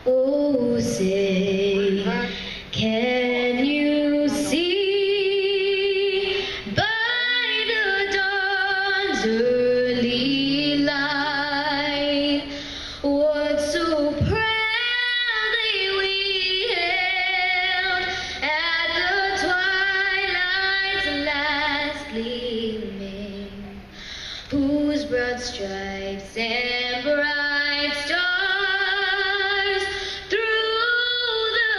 Oh, say, can you see by the dawn's early light what so proudly we hailed at the twilight's last gleaming, whose broad stripes and bright stars through the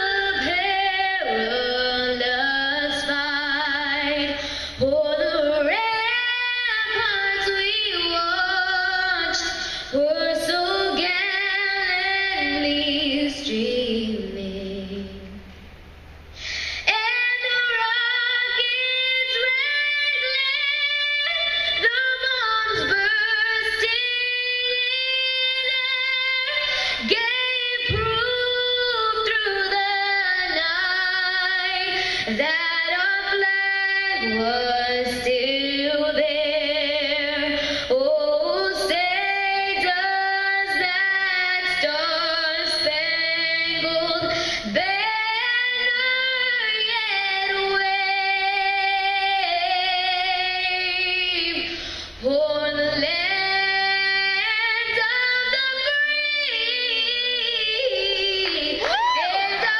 perilous fight o'er the ramparts we watched were so gallantly streaming. And the rockets rattling, the bombs bursting in air, gave proof through the night that our flag was still there. Oh, say does that star-spangled banner yet wave o'er the land of the free and the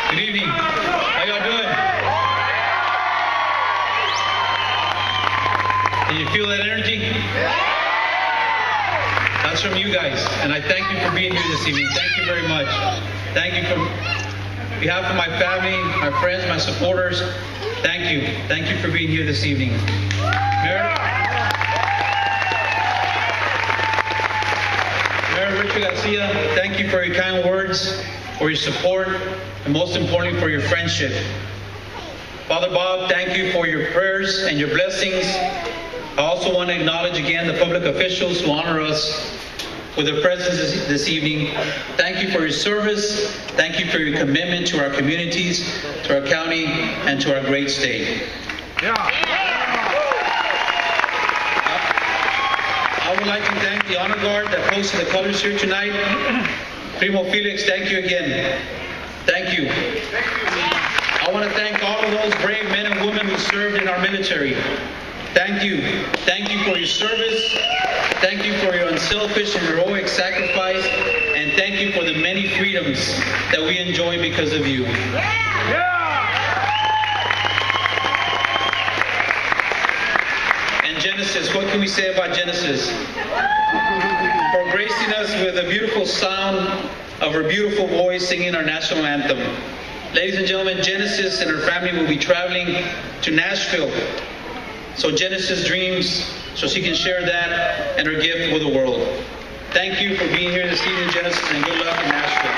Good evening. How y'all doing? Can you feel that energy? That's from you guys, and I thank you for being here this evening. Thank you very much. Thank you on behalf of my family, my friends, my supporters. Thank you. Thank you for being here this evening. Mayor Richard Garcia, thank you for your kind words, for your support, and most importantly, for your friendship. Father Bob, thank you for your prayers and your blessings. I also want to acknowledge again the public officials who honor us with their presence this evening. Thank you for your service. Thank you for your commitment to our communities, to our county, and to our great state. I would like to thank the honor guard that posted the colors here tonight. Primo Felix, thank you again. Thank you. I want to thank all of those brave men and women who served in our military. Thank you. Thank you for your service. Thank you for your unselfish and heroic sacrifice. And thank you for the many freedoms that we enjoy because of you. And Genesis, what can we say about Genesis? For gracing us with a beautiful sound of her beautiful voice singing our national anthem. Ladies and gentlemen, Genesis and her family will be traveling to Nashville. So Genesis dreams so she can share that and her gift with the world. Thank you for being here this evening, Genesis, and good luck in Nashville.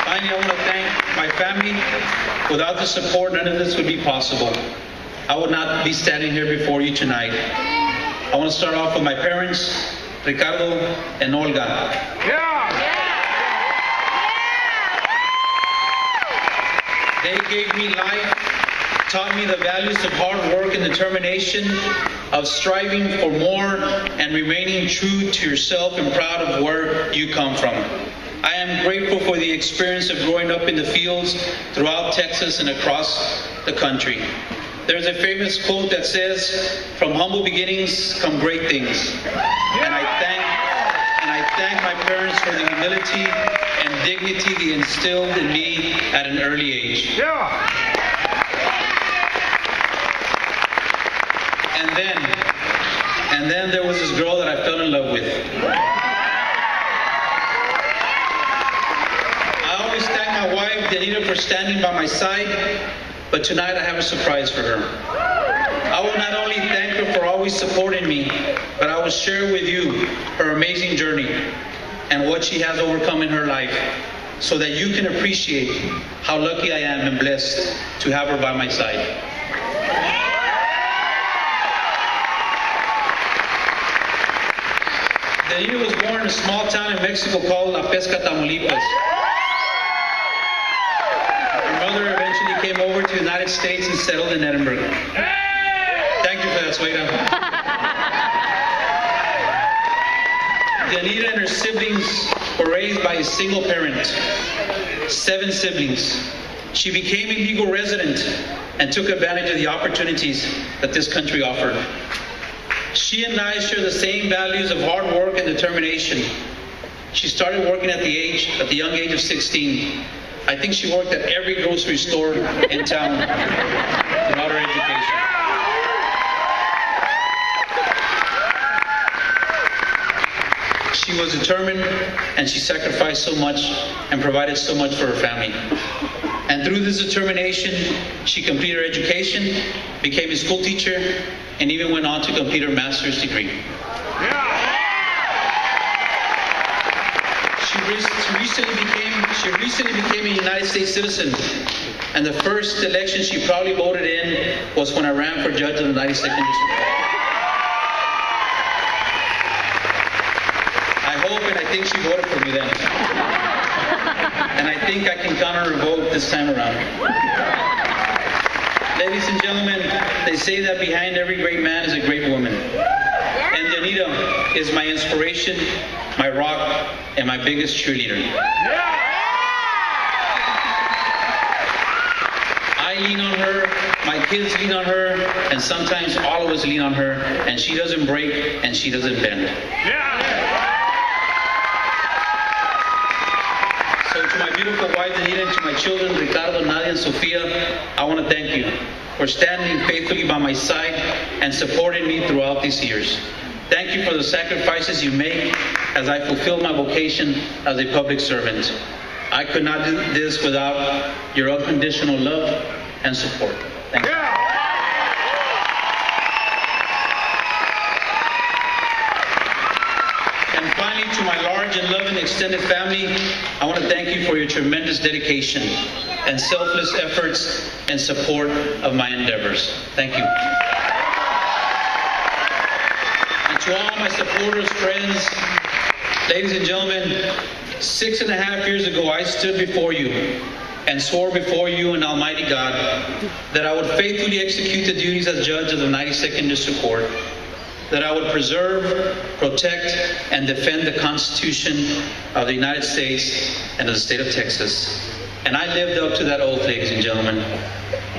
Finally, I want to thank my family. Without the support, none of this would be possible. I would not be standing here before you tonight. I want to start off with my parents, Ricardo and Olga. They gave me life, taught me the values of hard work and determination, of striving for more and remaining true to yourself and proud of where you come from. I am grateful for the experience of growing up in the fields throughout Texas and across the country. There's a famous quote that says, "From humble beginnings come great things." And I thank my parents for the humility and dignity they instilled in me at an early age. And then there was this girl that I fell in love with. I always thank my wife, Danita, for standing by my side, but tonight I have a surprise for her. I will not only thank her for always supporting me, but I will share with you her amazing journey and what she has overcome in her life. so that you can appreciate how lucky I am and blessed to have her by my side. Danita was born in a small town in Mexico called La Pesca, Tamaulipas. Her mother eventually came over to the United States and settled in Edinburgh. Thank you for that, Suegra. Danita and her siblings were raised by a single parent. 7 siblings. She became a legal resident and took advantage of the opportunities that this country offered. She and I share the same values of hard work and determination. She started working at the young age of 16. I think she worked at every grocery store in town throughout her education. She was determined and she sacrificed so much and provided so much for her family. And through this determination, she completed her education, became a school teacher, and even went on to complete her master's degree. She recently became a United States citizen, and the first election she proudly voted in was when I ran for judge of the 92nd District. I hope and I think she voted for me then. And I think I can count on her vote this time around. Ladies and gentlemen, they say that behind every great man is a great woman. And Danita is my inspiration, my rock, and my biggest cheerleader. I lean on her, my kids lean on her, and sometimes all of us lean on her, and she doesn't break and she doesn't bend. So to my beautiful wife, Danita, and to my children, Ricardo, Nadia, and Sofia, I want to thank you for standing faithfully by my side and supporting me throughout these years. Thank you for the sacrifices you make as I fulfill my vocation as a public servant. I could not do this without your unconditional love and support. Thank you. And finally, to my large and loving extended family, I want to thank you for your tremendous dedication and selfless efforts and support of my endeavors. Thank you. And to all my supporters, friends, ladies and gentlemen, 6.5 years ago, I stood before you and swore before you and Almighty God that I would faithfully execute the duties as judge of the 92nd District Court, that I would preserve, protect, and defend the Constitution of the United States and of the state of Texas. And I lived up to that oath, ladies and gentlemen.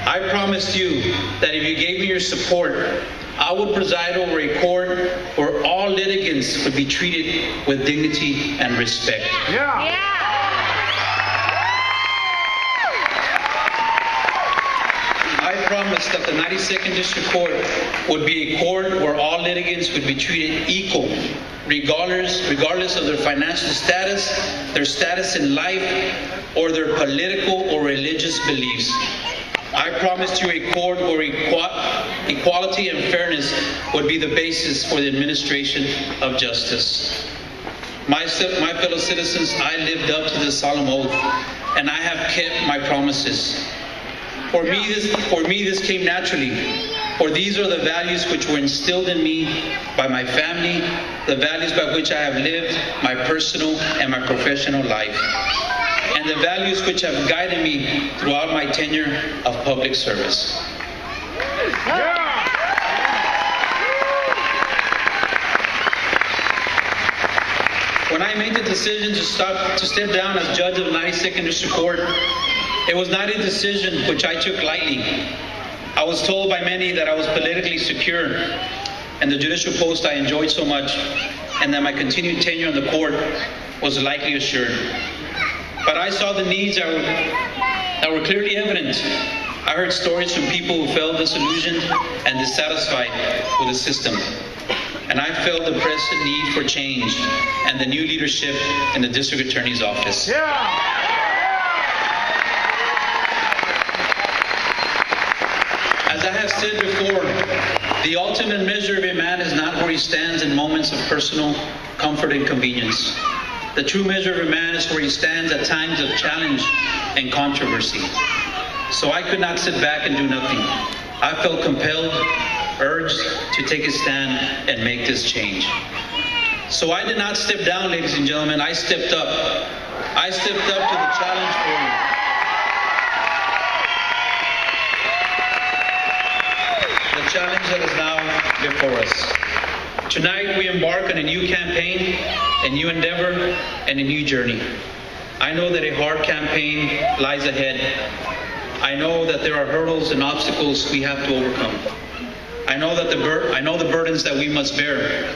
I promised you that if you gave me your support, I would preside over a court where all litigants would be treated with dignity and respect. I promised that the 92nd District Court would be a court where all litigants would be treated equal, regardless of their financial status, their status in life, or their political or religious beliefs. I promised you a court where equality and fairness would be the basis for the administration of justice. My fellow citizens, I lived up to this solemn oath, and I have kept my promises. For me, this came naturally, for these are the values which were instilled in me by my family, the values by which I have lived my personal and my professional life, and the values which have guided me throughout my tenure of public service. When I made the decision to step down as judge of the 92nd District Court, it was not a decision which I took lightly. I was told by many that I was politically secure and the judicial post I enjoyed so much, and that my continued tenure on the court was likely assured. But I saw the needs that were clearly evident. I heard stories from people who felt disillusioned and dissatisfied with the system. And I felt the pressing need for change and the new leadership in the District Attorney's Office. As I have said before, the ultimate measure of a man is not where he stands in moments of personal comfort and convenience, The true measure of a man is where he stands at times of challenge and controversy. So I could not sit back and do nothing. I felt compelled, urged to take a stand and make this change. So I did not step down, ladies and gentlemen. I stepped up. I stepped up to the challenge for you. The challenge that is now before us. Tonight we embark on a new campaign, a new endeavor, and a new journey. I know that a hard campaign lies ahead. I know that there are hurdles and obstacles we have to overcome. I know the burdens that we must bear,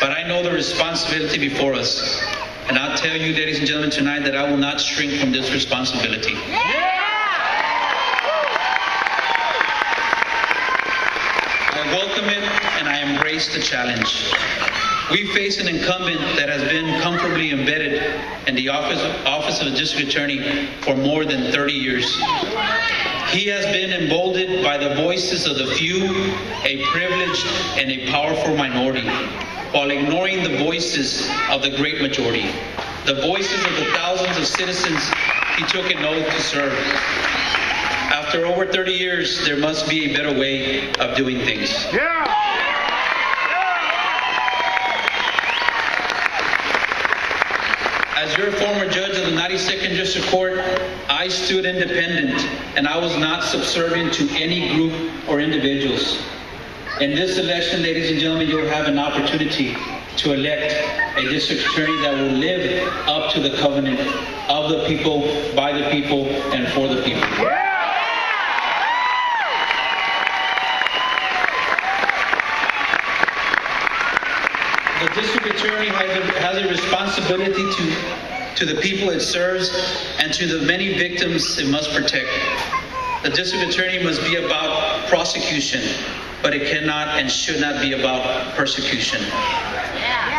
but I know the responsibility before us. And I'll tell you, ladies and gentlemen, tonight that I will not shrink from this responsibility. I welcome it and I embrace the challenge. We face an incumbent that has been comfortably embedded in the office of the district attorney for more than 30 years. He has been emboldened by the voices of the few, a privileged and a powerful minority, while ignoring the voices of the great majority, the voices of the thousands of citizens he took an oath to serve. After over 30 years, there must be a better way of doing things. As your former judge of the 92nd District Court, I stood independent and I was not subservient to any group or individuals. In this election, ladies and gentlemen, you'll have an opportunity to elect a district attorney that will live up to the covenant of the people, by the people, and for the people. The district attorney has a responsibility to the people it serves and to the many victims it must protect. The district attorney must be about prosecution, but it cannot and should not be about persecution.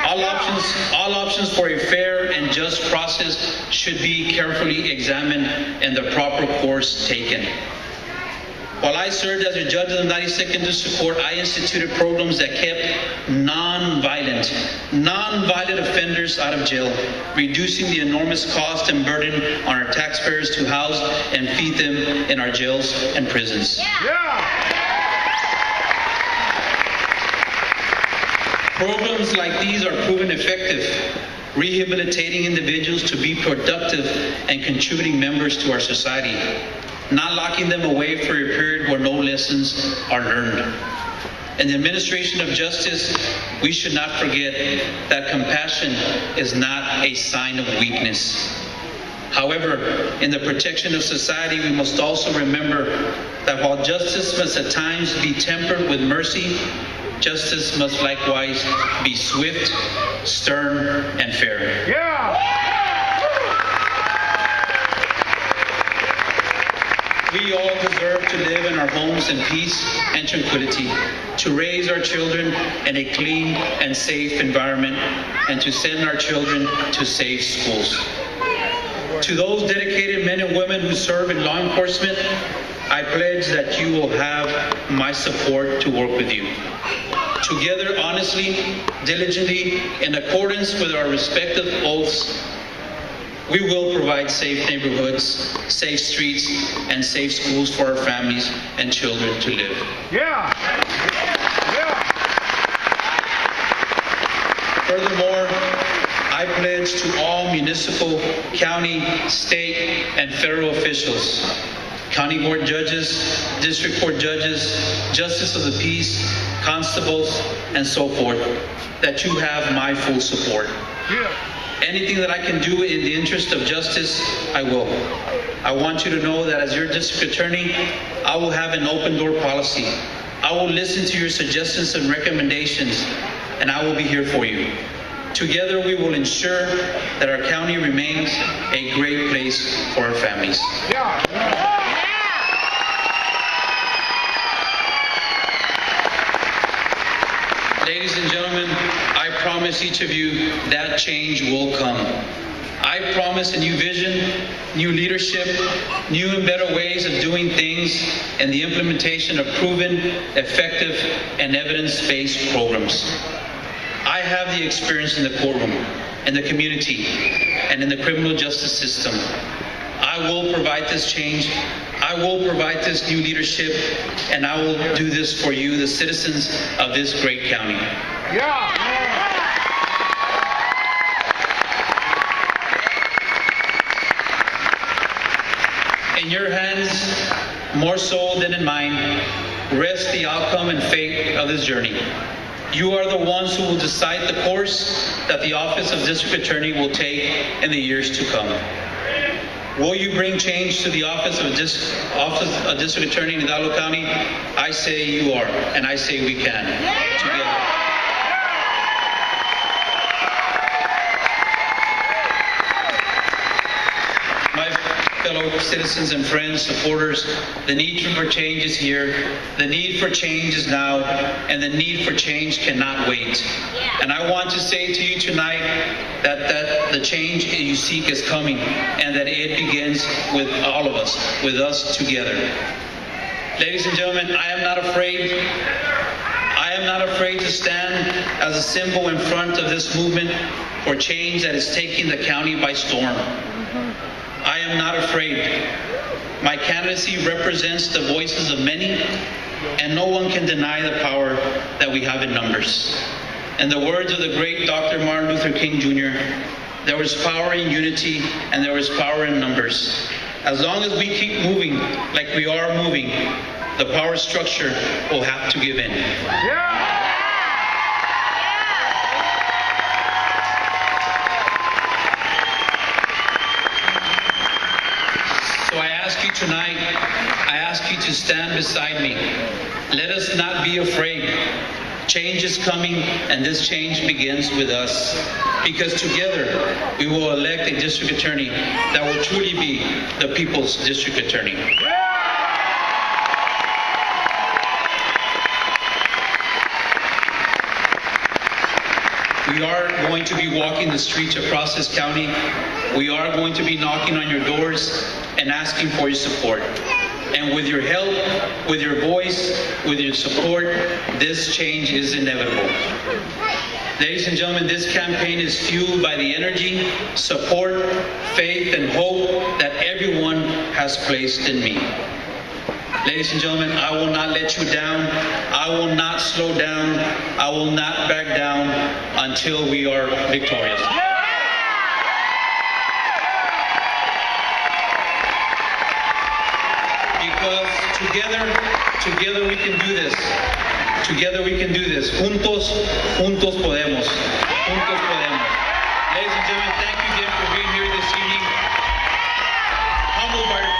All options for a fair and just process should be carefully examined and the proper course taken. While I served as a judge of the 92nd District Court, I instituted programs that kept non-violent offenders out of jail, reducing the enormous cost and burden on our taxpayers to house and feed them in our jails and prisons. Programs like these are proven effective, rehabilitating individuals to be productive and contributing members to our society, not locking them away for a period where no lessons are learned. In the administration of justice, we should not forget that compassion is not a sign of weakness. However, in the protection of society, we must also remember that while justice must at times be tempered with mercy, justice must likewise be swift, stern, and fair. We all deserve to live in our homes in peace and tranquility, to raise our children in a clean and safe environment, and to send our children to safe schools. To those dedicated men and women who serve in law enforcement, I pledge that you will have my support to work with you. Together, honestly, diligently, in accordance with our respective oaths, we will provide safe neighborhoods, safe streets, and safe schools for our families and children to live. Furthermore, I pledge to all municipal, county, state, and federal officials, county board judges, district court judges, justice of the peace, constables, and so forth, that you have my full support. Anything that I can do in the interest of justice, I will. I want you to know that as your district attorney, I will have an open door policy. I will listen to your suggestions and recommendations, and I will be here for you. Together, we will ensure that our county remains a great place for our families. Ladies and gentlemen, I promise each of you that change will come. I promise a new vision, new leadership, new and better ways of doing things, and the implementation of proven, effective, and evidence-based programs. I have the experience in the courtroom. in the community, and in the criminal justice system. I will provide this change. I will provide this new leadership, and I will do this for you, the citizens of this great county. In your hands, more so than in mine, rests the outcome and fate of this journey. You are the ones who will decide the course that the office of District Attorney will take in the years to come. Will you bring change to the office of District Attorney in Hidalgo County? I say you are, and I say we can, together. My fellow citizens and friends, supporters, the need for change is here, the need for change is now, and the need for change cannot wait. And I want to say to you tonight that the change you seek is coming, and that it begins with all of us, with us together. Ladies and gentlemen, I am not afraid. I am not afraid to stand as a symbol in front of this movement for change that is taking the county by storm. I am not afraid. My candidacy represents the voices of many, and no one can deny the power that we have in numbers. In the words of the great Dr. Martin Luther King Jr., there was power in unity and there was power in numbers. As long as we keep moving like we are moving, the power structure will have to give in. So I ask you tonight, I ask you to stand beside me. Let us not be afraid. Change is coming, and this change begins with us. Because together, we will elect a district attorney that will truly be the people's district attorney. We are going to be walking the streets across this county. We are going to be knocking on your doors and asking for your support. And with your help, with your voice, with your support, this change is inevitable. Ladies and gentlemen, this campaign is fueled by the energy, support, faith, and hope that everyone has placed in me. Ladies and gentlemen, I will not let you down. I will not slow down. I will not back down until we are victorious. Because together we can do this. Together we can do this. Juntos podemos. Juntos podemos. Ladies and gentlemen, thank you again for being here this evening. Humbled by your